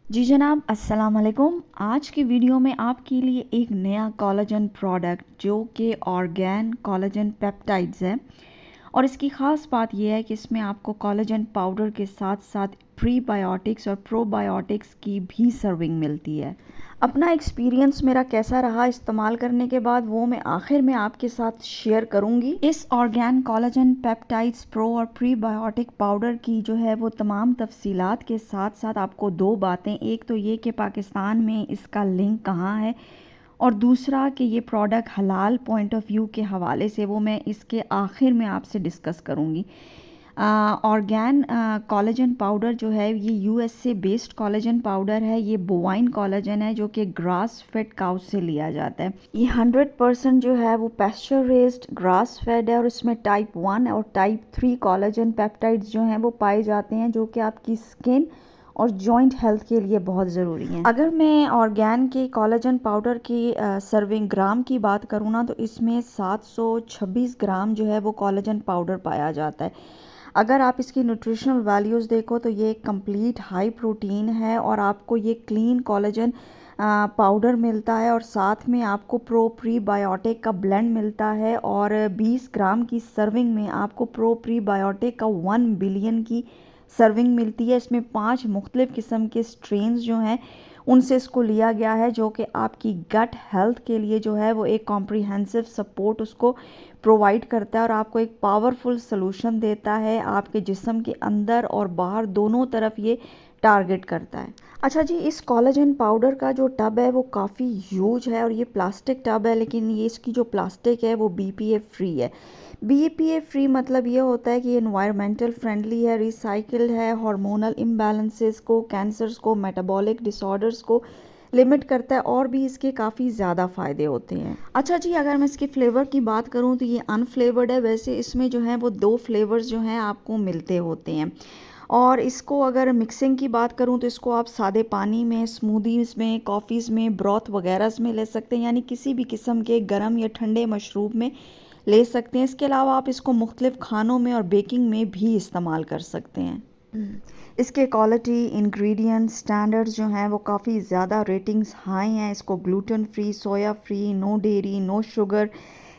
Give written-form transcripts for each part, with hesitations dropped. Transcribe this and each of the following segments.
जी जनाब, अस्सलाम वालेकुम। आज की वीडियो में आपके लिए एक नया कोलेजन प्रोडक्ट जो कि ऑर्गेन कोलेजन पेप्टाइड्स है और इसकी ख़ास बात यह है कि इसमें आपको कोलेजन पाउडर के साथ साथ प्रीबायोटिक्स और प्रोबायोटिक्स की भी सर्विंग मिलती है। अपना एक्सपीरियंस मेरा कैसा रहा इस्तेमाल करने के बाद वो मैं आखिर में आपके साथ शेयर करूंगी। इस ऑर्गेन कोलेजन पेप्टाइड्स प्रो और प्रीबायोटिक पाउडर की जो है वो तमाम तफसीलात के साथ साथ आपको दो बातें, एक तो ये कि पाकिस्तान में इसका लिंक कहाँ है और दूसरा कि ये प्रोडक्ट हलाल पॉइंट ऑफ व्यू के हवाले से वो मैं इसके आखिर में आपसे डिस्कस करूँगी। ऑर्गेन कोलेजन पाउडर जो है ये यूएस से बेस्ड कोलेजन पाउडर है। ये बोवाइन कोलेजन है जो कि ग्रास फेड काउ से लिया जाता है। ये 100% जो है वो पैस्चर रेस्ड ग्रास फेड है और इसमें टाइप 1 और टाइप 3 कोलेजन पेप्टाइड्स जो हैं वो पाए जाते हैं जो कि आपकी स्किन और जॉइंट हेल्थ के लिए बहुत ज़रूरी हैं। अगर मैं ऑर्गेन के कोलेजन पाउडर की सर्विंग ग्राम की बात करूँ ना तो इसमें 726 ग्राम जो है वो कोलेजन पाउडर पाया जाता है। अगर आप इसकी न्यूट्रिशनल वैल्यूज़ देखो तो ये कंप्लीट हाई प्रोटीन है और आपको ये क्लीन कोलेजन पाउडर मिलता है और साथ में आपको प्रीबायोटिक का ब्लेंड मिलता है और 20 ग्राम की सर्विंग में आपको प्रीबायोटिक का 1 बिलियन की सर्विंग मिलती है। इसमें 5 मुख्तलिफ़ किस्म के स्ट्रेन्स जो हैं उनसे इसको लिया गया है जो कि आपकी गट हेल्थ के लिए जो है वो एक कॉम्प्रिहेंसिव सपोर्ट उसको प्रोवाइड करता है और आपको एक पावरफुल सलूशन देता है। आपके जिस्म के अंदर और बाहर दोनों तरफ ये टारगेट करता है। अच्छा जी, इस कोलेजन पाउडर का जो टब है वो काफ़ी ह्यूज है और ये प्लास्टिक टब है, लेकिन ये इसकी जो प्लास्टिक है वो बीपीए फ्री है। बीपीए फ्री मतलब ये होता है कि ये इन्वायरमेंटल फ्रेंडली है, रिसाइकिल्ड है, हार्मोनल इम्बैलेंसेस को, कैंसर्स को, मेटाबॉलिक डिसऑर्डर्स को लिमिट करता है और भी इसके काफ़ी ज़्यादा फ़ायदे होते हैं। अच्छा जी, अगर मैं इसके फ्लेवर की बात करूँ तो ये अनफ्लेवर्ड है। वैसे इसमें जो है वो 2 फ्लेवर्स जो हैं आपको मिलते होते हैं और इसको अगर मिक्सिंग की बात करूं तो इसको आप सादे पानी में, स्मूदीज़ में, कॉफ़ीज़ में, ब्रॉथ वगैरह में ले सकते हैं, यानी किसी भी किस्म के गर्म या ठंडे मशरूब में ले सकते हैं। इसके अलावा आप इसको मुख्तलिफ़ खानों में और बेकिंग में भी इस्तेमाल कर सकते हैं। इसके क्वालिटी, इंग्रेडिएंट, स्टैंडर्ड्स जो हैं वो काफ़ी ज़्यादा रेटिंग्स हाई हैं। इसको gluten free, soya free, no dairy, no sugar,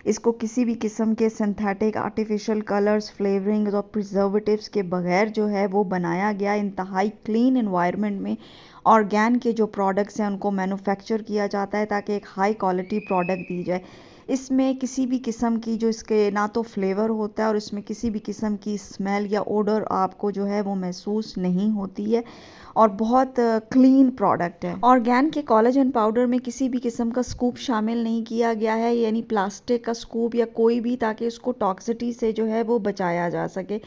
इसको किसी भी किस्म के सिंथेटिक आर्टिफिशियल कलर्स, फ्लेवरिंग्स और प्रिजर्वेटिव्स के बगैर जो है वो बनाया गया। इंतहाई क्लीन एनवायरनमेंट में ऑर्गेन के जो प्रोडक्ट्स हैं उनको मैन्युफैक्चर किया जाता है ताकि एक हाई क्वालिटी प्रोडक्ट दी जाए। इसमें किसी भी किस्म की जो इसके ना तो फ्लेवर होता है और इसमें किसी भी किस्म की स्मेल या ओडर आपको जो है वो महसूस नहीं होती है और बहुत क्लीन प्रोडक्ट है। ऑर्गेन के कोलेजन पाउडर में किसी भी किस्म का स्कूप शामिल नहीं किया गया है, यानी प्लास्टिक का स्कूप या कोई भी, ताकि उसको टॉक्सिटी से जो है वो बचाया जा सके।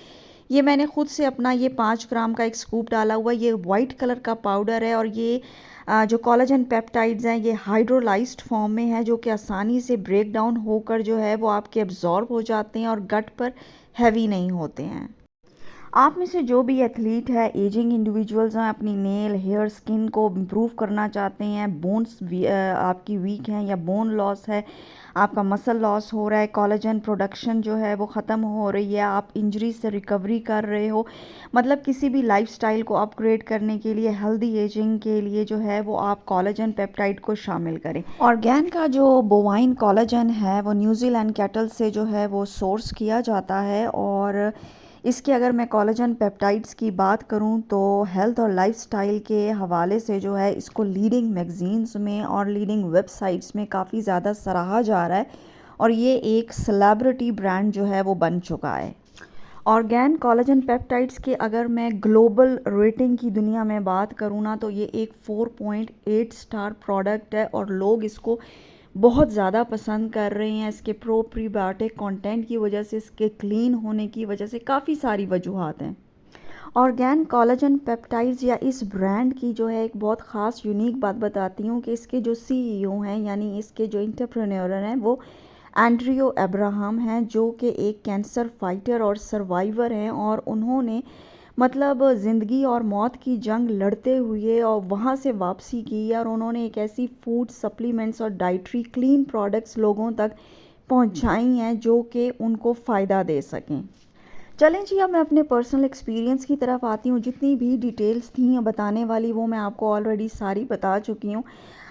ये मैंने खुद से अपना ये 5 ग्राम का एक स्कूप डाला हुआ। ये वाइट कलर का पाउडर है और ये जो कोलेजन पेप्टाइड्स हैं ये हाइड्रोलाइज्ड फॉर्म में है जो कि आसानी से ब्रेक डाउन होकर जो है वो आपके एब्जॉर्ब हो जाते हैं और गट पर हैवी नहीं होते हैं। आप में से जो भी एथलीट है, एजिंग इंडिविजुअल्स हैं, अपनी नेल, हेयर, स्किन को इम्प्रूव करना चाहते हैं, बोन्स आपकी वीक हैं या बोन लॉस है, आपका मसल लॉस हो रहा है, कोलेजन प्रोडक्शन जो है वो ख़त्म हो रही है, आप इंजरी से रिकवरी कर रहे हो, मतलब किसी भी लाइफस्टाइल को अपग्रेड करने के लिए, हेल्दी एजिंग के लिए जो है वो आप कोलेजन पेप्टाइड को शामिल करें। ऑर्गेन का जो बोवाइन कोलेजन है वो न्यूजीलैंड कैटल से जो है वो सोर्स किया जाता है और इसके अगर मैं कोलेजन पेप्टाइड्स की बात करूं तो हेल्थ और लाइफस्टाइल के हवाले से जो है इसको लीडिंग मैगजीन्स में और लीडिंग वेबसाइट्स में काफ़ी ज़्यादा सराहा जा रहा है और ये एक सेलिब्रिटी ब्रांड जो है वो बन चुका है। ऑर्गेन कोलेजन पेप्टाइड्स की अगर मैं ग्लोबल रेटिंग की दुनिया में बात करूँ ना तो ये एक 4.8 स्टार प्रोडक्ट है और लोग इसको बहुत ज़्यादा पसंद कर रहे हैं। इसके प्रीबायोटिक कंटेंट की वजह से, इसके क्लीन होने की वजह से, काफ़ी सारी वजूहात हैं। ऑर्गेन कोलेजन पेप्टाइड्स या इस ब्रांड की जो है एक बहुत ख़ास यूनिक बात बताती हूँ कि इसके जो सीईओ हैं, यानी इसके जो एंटरप्रेन्योर हैं, वो एंड्रियो अब्राहम हैं जो कि एक कैंसर फाइटर और सर्वाइवर हैं और उन्होंने मतलब ज़िंदगी और मौत की जंग लड़ते हुए और वहाँ से वापसी की और उन्होंने एक ऐसी फूड सप्लीमेंट्स और डाइटरी क्लीन प्रोडक्ट्स लोगों तक पहुँचाई हैं जो कि उनको फ़ायदा दे सकें। चलें जी, अब मैं अपने पर्सनल एक्सपीरियंस की तरफ आती हूँ। जितनी भी डिटेल्स थी बताने वाली वो मैं आपको ऑलरेडी सारी बता चुकी हूँ।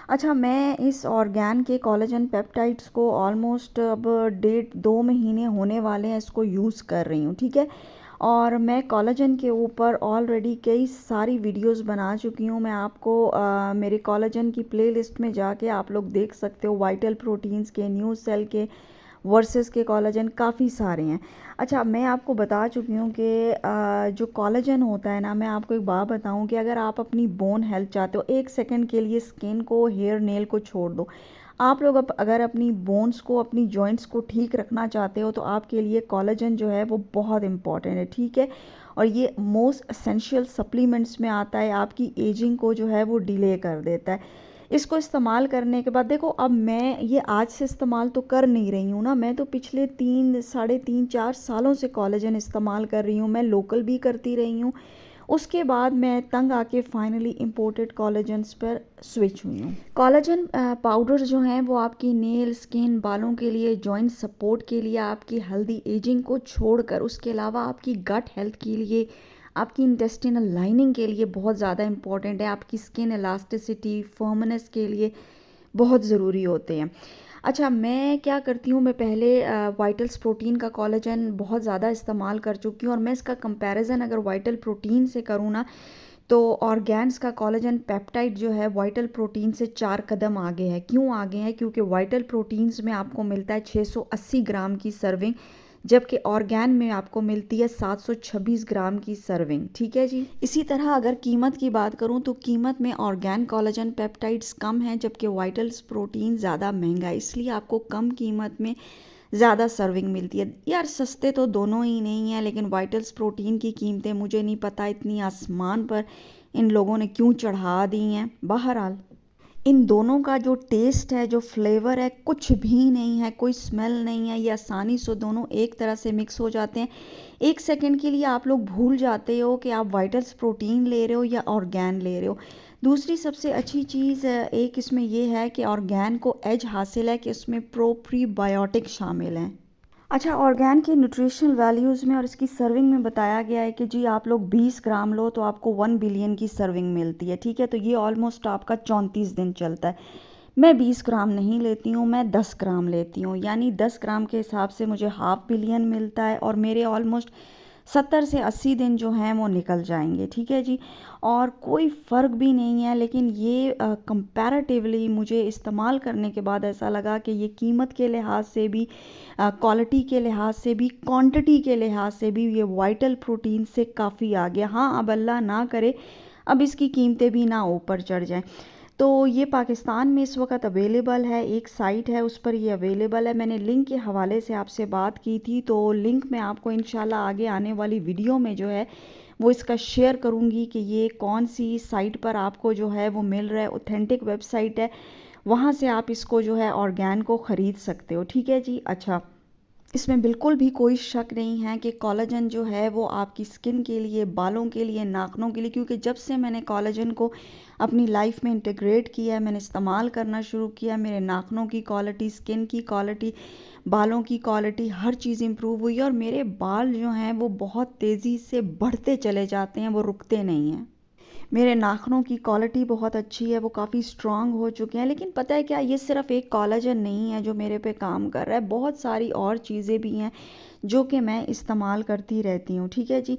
अच्छा, मैं इस ऑर्गेन के कोलेजन पेप्टाइड्स को ऑलमोस्ट अब 1.5-2 महीने होने वाले हैं इसको यूज़ कर रही हूँ, ठीक है। और मैं कोलेजन के ऊपर ऑलरेडी कई सारी वीडियोस बना चुकी हूँ। मैं आपको मेरे कोलेजन की प्लेलिस्ट में जाके आप लोग देख सकते हो। वाइटल प्रोटीन्स के, न्यू सेल के, वर्सेस के कोलेजन काफ़ी सारे हैं। अच्छा, मैं आपको बता चुकी हूँ कि जो कोलेजन होता है ना, मैं आपको एक बात बताऊँ कि अगर आप अपनी बोन हेल्थ चाहते हो, 1 सेकंड के लिए स्किन को, हेयर, नेल को छोड़ दो। आप लोग अगर अपनी बोन्स को, अपनी जॉइंट्स को ठीक रखना चाहते हो तो आपके लिए कोलेजन जो है वो बहुत इंपॉर्टेंट है, ठीक है। और ये मोस्ट एसेंशियल सप्लीमेंट्स में आता है। आपकी एजिंग को जो है वो डिले कर देता है। इसको इस्तेमाल करने के बाद देखो, अब मैं ये आज से इस्तेमाल तो कर नहीं रही हूँ ना, मैं तो पिछले 3, 3.5, 4 सालों से कोलेजन इस्तेमाल कर रही हूँ। मैं लोकल भी करती रही हूँ। उसके बाद मैं तंग आके फाइनली इंपोर्टेड कोलेजन्स पर स्विच हुई हूँ। कोलेजन पाउडर जो हैं वो आपकी नेल, स्किन, बालों के लिए, जॉइंट सपोर्ट के लिए, आपकी हेल्दी एजिंग को छोड़कर उसके अलावा आपकी गट हेल्थ के लिए, आपकी इंटेस्टिनल लाइनिंग के लिए बहुत ज़्यादा इंपॉर्टेंट है। आपकी स्किन इलास्टिसिटी, फर्मनेस के लिए बहुत ज़रूरी होते हैं। अच्छा, मैं क्या करती हूँ, मैं पहले वाइटल्स प्रोटीन का कोलेजन बहुत ज़्यादा इस्तेमाल कर चुकी हूँ। और मैं इसका कंपैरिजन अगर वाइटल प्रोटीन से करूँ ना, तो ऑर्गेन्स का कोलेजन पेप्टाइड जो है वाइटल प्रोटीन से 4 कदम आगे है। क्यों आगे है? क्योंकि वाइटल प्रोटीन्स में आपको मिलता है 680 ग्राम की सर्विंग, जबकि ऑर्गेन में आपको मिलती है 726 ग्राम की सर्विंग, ठीक है जी। इसी तरह अगर कीमत की बात करूं तो कीमत में ऑर्गेन कोलेजन पेप्टाइड्स कम हैं, जबकि वाइटल्स प्रोटीन ज़्यादा महंगा है, इसलिए आपको कम कीमत में ज़्यादा सर्विंग मिलती है। यार, सस्ते तो दोनों ही नहीं है, लेकिन वाइटल्स प्रोटीन की कीमतें मुझे नहीं पता इतनी आसमान पर इन लोगों ने क्यों चढ़ा दी हैं। बहरहाल, इन दोनों का जो टेस्ट है, जो फ्लेवर है, कुछ भी नहीं है, कोई स्मेल नहीं है। ये आसानी से दोनों एक तरह से मिक्स हो जाते हैं। 1 सेकंड के लिए आप लोग भूल जाते हो कि आप वाइटल्स प्रोटीन ले रहे हो या ऑर्गेन ले रहे हो। दूसरी सबसे अच्छी चीज़ एक इसमें ये है कि ऑर्गेन को एज हासिल है कि इसमें प्रीबायोटिक शामिल हैं। अच्छा, ऑर्गेन के न्यूट्रिशनल वैल्यूज़ में और इसकी सर्विंग में बताया गया है कि जी आप लोग 20 ग्राम लो तो आपको 1 बिलियन की सर्विंग मिलती है, ठीक है। तो ये ऑलमोस्ट आपका 34 दिन चलता है। मैं 20 ग्राम नहीं लेती हूँ, मैं 10 ग्राम लेती हूँ, यानी 10 ग्राम के हिसाब से मुझे हाफ बिलियन मिलता है और मेरे ऑलमोस्ट 70 से 80 दिन जो हैं वो निकल जाएंगे, ठीक है जी। और कोई फ़र्क भी नहीं है, लेकिन ये कंपैरेटिवली मुझे इस्तेमाल करने के बाद ऐसा लगा कि ये कीमत के लिहाज से भी, क्वालिटी के लिहाज से भी, क्वांटिटी के लिहाज से भी ये वाइटल प्रोटीन से काफ़ी आ गया। हाँ, अब अल्लाह ना करे अब इसकी कीमतें भी ना ऊपर चढ़ जाएं। तो ये पाकिस्तान में इस वक्त अवेलेबल है, एक साइट है उस पर ये अवेलेबल है। मैंने लिंक के हवाले से आपसे बात की थी, तो लिंक मैं आपको इंशाल्लाह आगे आने वाली वीडियो में जो है वो इसका शेयर करूँगी कि ये कौन सी साइट पर आपको जो है वो मिल रहा है। ऑथेंटिक वेबसाइट है, वहाँ से आप इसको जो है ऑर्गेन को ख़रीद सकते हो, ठीक है जी। अच्छा, इसमें बिल्कुल भी कोई शक नहीं है कि कोलेजन जो है वो आपकी स्किन के लिए, बालों के लिए, नाखनों के लिए, क्योंकि जब से मैंने कोलेजन को अपनी लाइफ में इंटीग्रेट किया है, मैंने इस्तेमाल करना शुरू किया, मेरे नाखनों की क्वालिटी, स्किन की क्वालिटी, बालों की क्वालिटी, हर चीज़ इम्प्रूव हुई है। और मेरे बाल जो हैं वो बहुत तेज़ी से बढ़ते चले जाते हैं, वो रुकते नहीं हैं। मेरे नाखूनों की क्वालिटी बहुत अच्छी है, वो काफ़ी स्ट्रॉन्ग हो चुके हैं। लेकिन पता है क्या, ये सिर्फ़ एक कोलेजन नहीं है जो मेरे पे काम कर रहा है, बहुत सारी और चीज़ें भी हैं जो कि मैं इस्तेमाल करती रहती हूँ, ठीक है जी।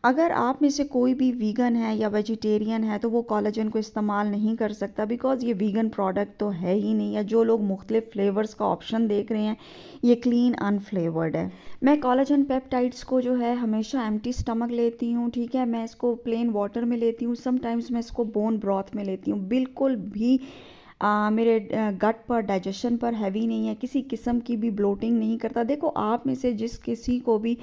अगर आप में से कोई भी वीगन है या वेजिटेरियन है तो वो कोलेजन को इस्तेमाल नहीं कर सकता, बिकॉज़ ये वीगन प्रोडक्ट तो है ही नहीं है। जो लोग मुख्तलिफ फ्लेवर्स का ऑप्शन देख रहे हैं, ये क्लीन अनफ्लेवर्ड है। मैं कोलेजन पेप्टाइड्स को जो है हमेशा एम्प्टी स्टमक लेती हूँ, ठीक है। मैं इसको प्लेन वाटर में लेती हूँ, समटाइम्स मैं इसको बोन ब्रॉथ में लेती हूँ। बिल्कुल भी मेरे गट पर, डाइजेशन पर हैवी नहीं है, किसी किस्म की भी ब्लोटिंग नहीं करता। देखो, आप में से जिस किसी को भी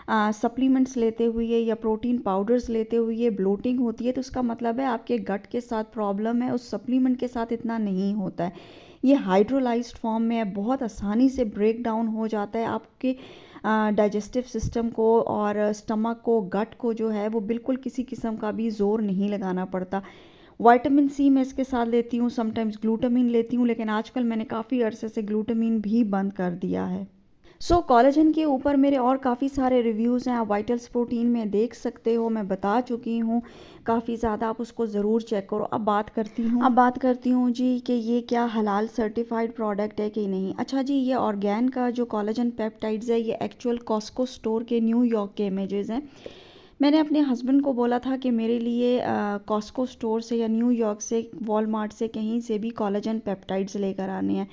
सप्लीमेंट्स लेते हुए या प्रोटीन पाउडर्स लेते हुए ब्लोटिंग होती है तो उसका मतलब है आपके गट के साथ प्रॉब्लम है, उस सप्लीमेंट के साथ इतना नहीं होता है। ये हाइड्रोलाइज्ड फॉर्म में है, बहुत आसानी से ब्रेक डाउन हो जाता है आपके डाइजेस्टिव सिस्टम को और स्टमक को, गट को जो है वो बिल्कुल किसी किस्म का भी ज़ोर नहीं लगाना पड़ता। विटामिन सी मैं इसके साथ लेती हूँ, समटाइम्स ग्लूटामिन लेती हूँ, लेकिन आजकल मैंने काफ़ी अरसे से ग्लूटामिन भी बंद कर दिया है। कोलेजन के ऊपर मेरे और काफ़ी सारे रिव्यूज़ हैं, आप वाइटल्स प्रोटीन में देख सकते हो, मैं बता चुकी हूँ काफ़ी ज़्यादा, आप उसको ज़रूर चेक करो। अब बात करती हूँ जी कि ये क्या हलाल सर्टिफाइड प्रोडक्ट है कि नहीं। अच्छा जी, ये ऑर्गेन का जो कोलेजन पेप्टाइड्स है, ये एक्चुअल कॉस्को स्टोर के न्यूयॉर्क के इमेजेस हैं। मैंने अपने हस्बैंड को बोला था कि मेरे लिए कॉस्को स्टोर से या न्यूयॉर्क से, वॉलमार्ट से, कहीं से भी कोलेजन पेप्टाइड्स लेकर आने हैं।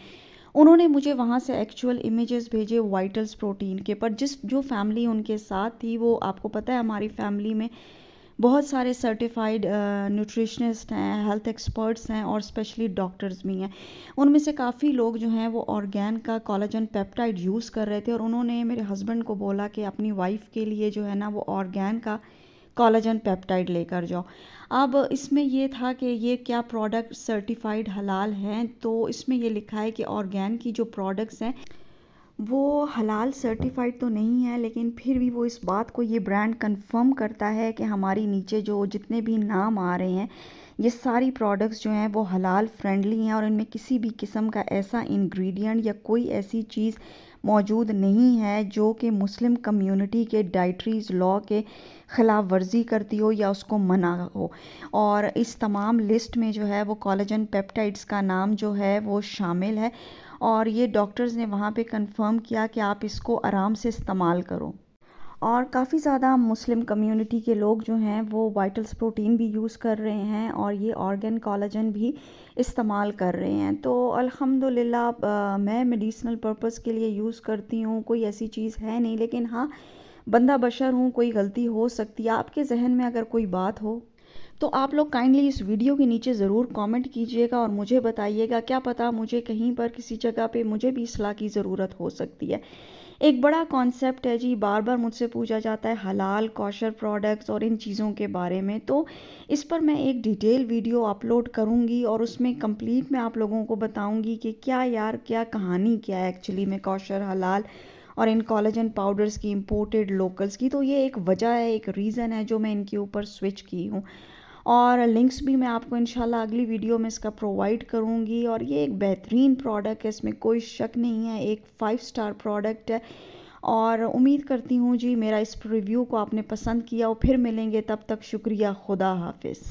उन्होंने मुझे वहाँ से एक्चुअल इमेजेस भेजे वाइटल्स प्रोटीन के, पर जो फैमिली उनके साथ थी, वो आपको पता है हमारी फैमिली में बहुत सारे सर्टिफाइड न्यूट्रिशनिस्ट हैं, हेल्थ एक्सपर्ट्स हैं और स्पेशली डॉक्टर्स भी हैं। उनमें से काफ़ी लोग जो हैं वो ऑर्गेन का कोलेजन पेप्टाइड यूज़ कर रहे थे, और उन्होंने मेरे हस्बैंड को बोला कि अपनी वाइफ के लिए जो है ना वो ऑर्गेन का कोलेजन पेप्टाइड लेकर जाओ। अब इसमें ये था कि ये क्या प्रोडक्ट सर्टिफाइड हलाल हैं, तो इसमें ये लिखा है कि ऑर्गेन की जो प्रोडक्ट्स हैं वो हलाल सर्टिफाइड तो नहीं है, लेकिन फिर भी वो इस बात को, ये ब्रांड कंफर्म करता है कि हमारी नीचे जो जितने भी नाम आ रहे हैं, ये सारी प्रोडक्ट्स जो हैं वो हलाल फ्रेंडली हैं, और इनमें किसी भी किस्म का ऐसा इंग्रेडिएंट या कोई ऐसी चीज़ मौजूद नहीं है जो कि मुस्लिम कम्युनिटी के डाइटरीज लॉ के ख़िलाफ़ वर्जी करती हो या उसको मना हो। और इस तमाम लिस्ट में जो है वो कोलेजन पेप्टाइड्स का नाम जो है वो शामिल है, और ये डॉक्टर्स ने वहाँ पे कंफर्म किया कि आप इसको आराम से इस्तेमाल करो। और काफ़ी ज़्यादा मुस्लिम कम्युनिटी के लोग जो हैं वो वाइटल्स प्रोटीन भी यूज़ कर रहे हैं, और ये ऑर्गन कोलेजन भी इस्तेमाल कर रहे हैं। तो अल्हम्दुलिल्लाह मैं मेडिसिनल पर्पस के लिए यूज़ करती हूँ, कोई ऐसी चीज़ है नहीं, लेकिन हाँ, बंदा बशर हूँ, कोई गलती हो सकती है। आपके जहन में अगर कोई बात हो तो आप लोग काइंडली इस वीडियो के नीचे ज़रूर कमेंट कीजिएगा और मुझे बताइएगा, क्या पता मुझे कहीं पर किसी जगह पे मुझे भी इस्लाह की ज़रूरत हो सकती है। एक बड़ा कॉन्सेप्ट है जी, बार बार मुझसे पूछा जाता है हलाल कॉशर प्रोडक्ट्स और इन चीज़ों के बारे में, तो इस पर मैं एक डिटेल वीडियो अपलोड करूँगी और उसमें कंप्लीट मैं आप लोगों को बताऊँगी कि क्या यार, क्या कहानी क्या है एक्चुअली में कॉशर, हलाल और इन कोलेजन पाउडर्स की, इम्पोर्टेड, लोकल्स की। तो ये एक वजह है, एक रीज़न है जो मैं इनके ऊपर स्विच की हूँ, और लिंक्स भी मैं आपको इंशाल्लाह अगली वीडियो में इसका प्रोवाइड करूँगी। और ये एक बेहतरीन प्रोडक्ट है, इसमें कोई शक नहीं है, एक 5 स्टार प्रोडक्ट है। और उम्मीद करती हूँ जी मेरा इस रिव्यू को आपने पसंद किया, और फिर मिलेंगे, तब तक शुक्रिया, खुदा हाफिज़।